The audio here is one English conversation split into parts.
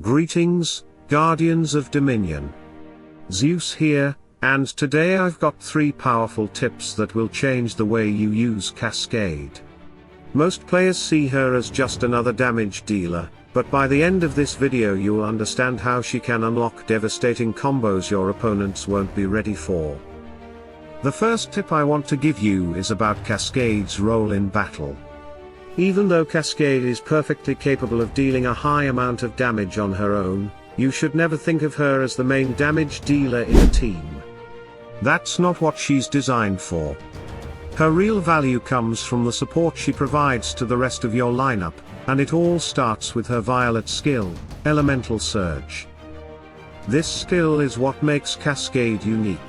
Greetings, Guardians of Dominion. Zeus here, and today I've got 3 powerful tips that will change the way you use Cascade. Most players see her as just another damage dealer, but by the end of this video you'll understand how she can unlock devastating combos your opponents won't be ready for. The first tip I want to give you is about Cascade's role in battle. Even though Cascade is perfectly capable of dealing a high amount of damage on her own, you should never think of her as the main damage dealer in a team. That's not what she's designed for. Her real value comes from the support she provides to the rest of your lineup, and it all starts with her violet skill, Elemental Surge. This skill is what makes Cascade unique.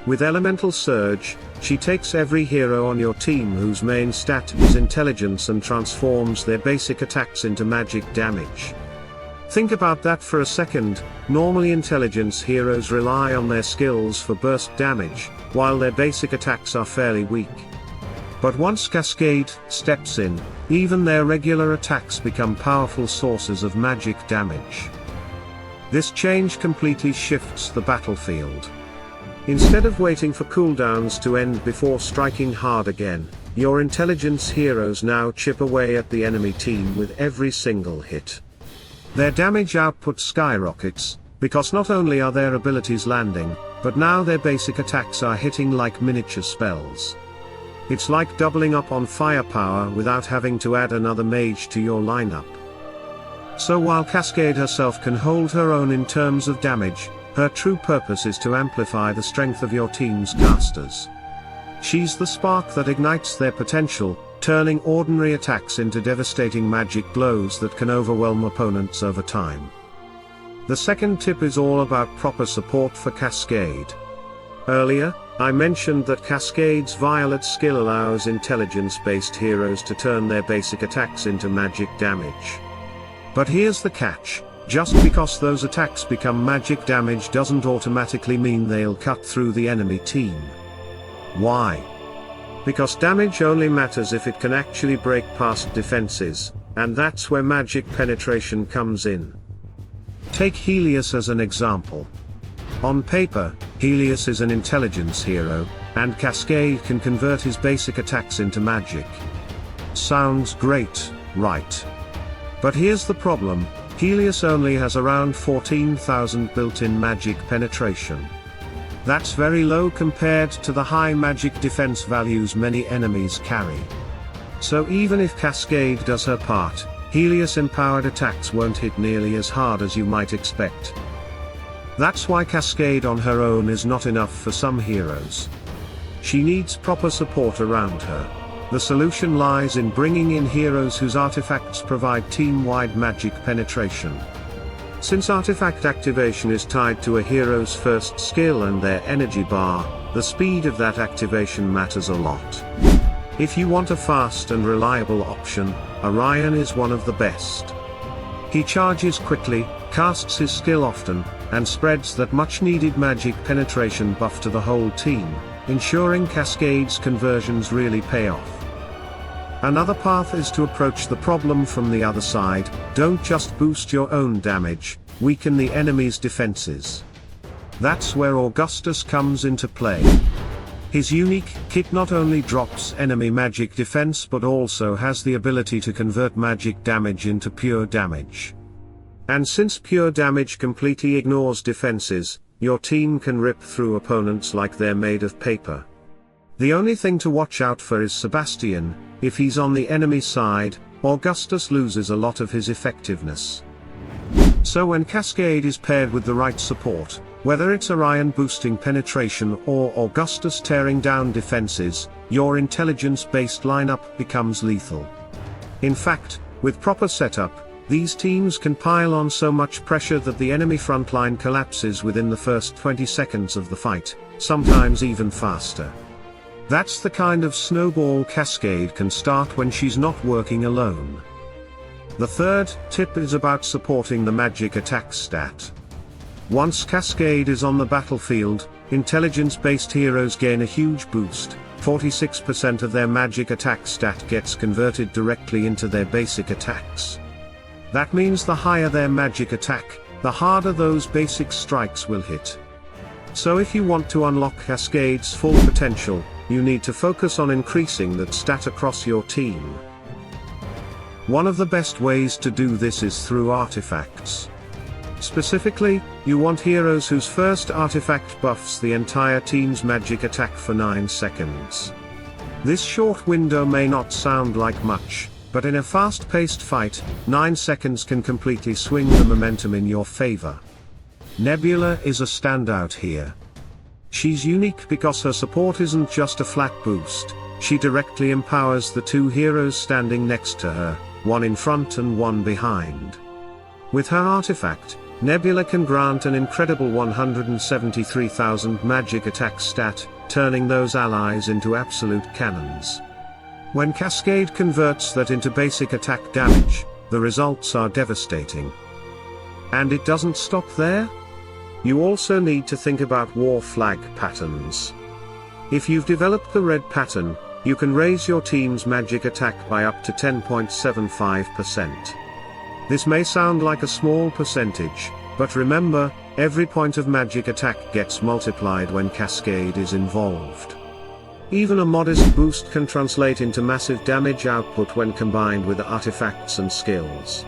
With Elemental Surge, she takes every hero on your team whose main stat is intelligence and transforms their basic attacks into magic damage. Think about that for a second. Normally intelligence heroes rely on their skills for burst damage, while their basic attacks are fairly weak. But once Cascade steps in, even their regular attacks become powerful sources of magic damage. This change completely shifts the battlefield. Instead of waiting for cooldowns to end before striking hard again, your intelligence heroes now chip away at the enemy team with every single hit. Their damage output skyrockets, because not only are their abilities landing, but now their basic attacks are hitting like miniature spells. It's like doubling up on firepower without having to add another mage to your lineup. So while Cascade herself can hold her own in terms of damage, her true purpose is to amplify the strength of your team's casters. She's the spark that ignites their potential, turning ordinary attacks into devastating magic blows that can overwhelm opponents over time. The second tip is all about proper support for Cascade. Earlier, I mentioned that Cascade's violet skill allows intelligence-based heroes to turn their basic attacks into magic damage. But here's the catch. Just because those attacks become magic damage doesn't automatically mean they'll cut through the enemy team. Why? Because damage only matters if it can actually break past defenses, and that's where magic penetration comes in. Take Helios as an example. On paper, Helios is an intelligence hero, and Cascade can convert his basic attacks into magic. Sounds great, right? But here's the problem. Helios only has around 14,000 built-in magic penetration. That's very low compared to the high magic defense values many enemies carry. So even if Cascade does her part, Helios-empowered attacks won't hit nearly as hard as you might expect. That's why Cascade on her own is not enough for some heroes. She needs proper support around her. The solution lies in bringing in heroes whose artifacts provide team-wide magic penetration. Since artifact activation is tied to a hero's first skill and their energy bar, the speed of that activation matters a lot. If you want a fast and reliable option, Orion is one of the best. He charges quickly, casts his skill often, and spreads that much-needed magic penetration buff to the whole team, ensuring Cascade's conversions really pay off. Another path is to approach the problem from the other side. Don't just boost your own damage, weaken the enemy's defenses. That's where Augustus comes into play. His unique kit not only drops enemy magic defense but also has the ability to convert magic damage into pure damage. And since pure damage completely ignores defenses, your team can rip through opponents like they're made of paper. The only thing to watch out for is Sebastian. If he's on the enemy side, Augustus loses a lot of his effectiveness. So when Cascade is paired with the right support, whether it's Orion boosting penetration or Augustus tearing down defenses, your intelligence-based lineup becomes lethal. In fact, with proper setup, these teams can pile on so much pressure that the enemy frontline collapses within the first 20 seconds of the fight, sometimes even faster. That's the kind of snowball Cascade can start when she's not working alone. The third tip is about supporting the magic attack stat. Once Cascade is on the battlefield, intelligence-based heroes gain a huge boost. 46% of their magic attack stat gets converted directly into their basic attacks. That means the higher their magic attack, the harder those basic strikes will hit. So if you want to unlock Cascade's full potential, you need to focus on increasing that stat across your team. One of the best ways to do this is through artifacts. Specifically, you want heroes whose first artifact buffs the entire team's magic attack for 9 seconds. This short window may not sound like much, but in a fast-paced fight, 9 seconds can completely swing the momentum in your favor. Nebula is a standout here. She's unique because her support isn't just a flat boost, she directly empowers the two heroes standing next to her, one in front and one behind. With her artifact, Nebula can grant an incredible 173,000 magic attack stat, turning those allies into absolute cannons. When Cascade converts that into basic attack damage, the results are devastating. And it doesn't stop there? You also need to think about war flag patterns. If you've developed the red pattern, you can raise your team's magic attack by up to 10.75%. This may sound like a small percentage, but remember, every point of magic attack gets multiplied when Cascade is involved. Even a modest boost can translate into massive damage output when combined with artifacts and skills.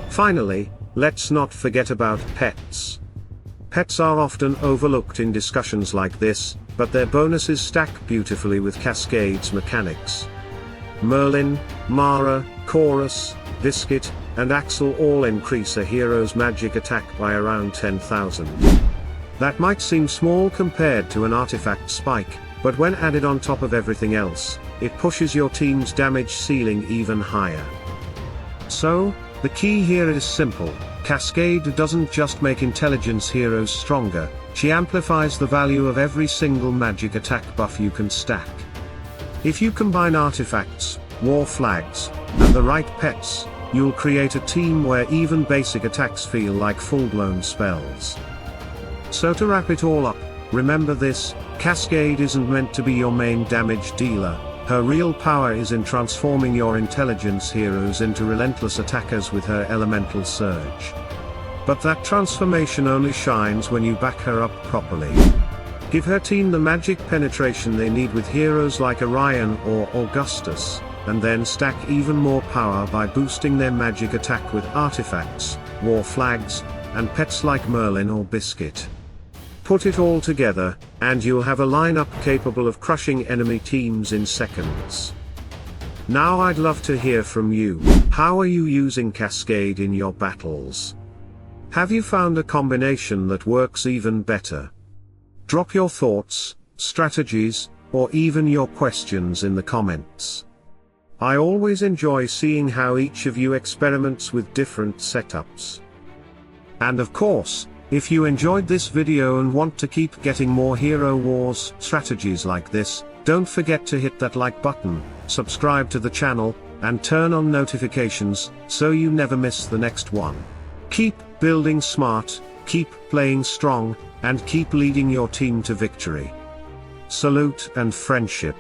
Finally, let's not forget about pets. Pets are often overlooked in discussions like this, but their bonuses stack beautifully with Cascade's mechanics. Merlin, Mara, Chorus, Biscuit, and Axel all increase a hero's magic attack by around 10,000. That might seem small compared to an artifact spike, but when added on top of everything else, it pushes your team's damage ceiling even higher. So, the key here is simple: Cascade doesn't just make intelligence heroes stronger, she amplifies the value of every single magic attack buff you can stack. If you combine artifacts, war flags, and the right pets, you'll create a team where even basic attacks feel like full-blown spells. So to wrap it all up, remember this: Cascade isn't meant to be your main damage dealer, her real power is in transforming your intelligence heroes into relentless attackers with her elemental surge. But that transformation only shines when you back her up properly. Give her team the magic penetration they need with heroes like Orion or Augustus, and then stack even more power by boosting their magic attack with artifacts, war flags, and pets like Merlin or Biscuit. Put it all together, and you'll have a lineup capable of crushing enemy teams in seconds. Now I'd love to hear from you. How are you using Cascade in your battles? Have you found a combination that works even better? Drop your thoughts, strategies, or even your questions in the comments. I always enjoy seeing how each of you experiments with different setups. And of course, if you enjoyed this video and want to keep getting more Hero Wars strategies like this, don't forget to hit that like button, subscribe to the channel, and turn on notifications, so you never miss the next one. Keep building smart, keep playing strong, and keep leading your team to victory. Salute and friendship.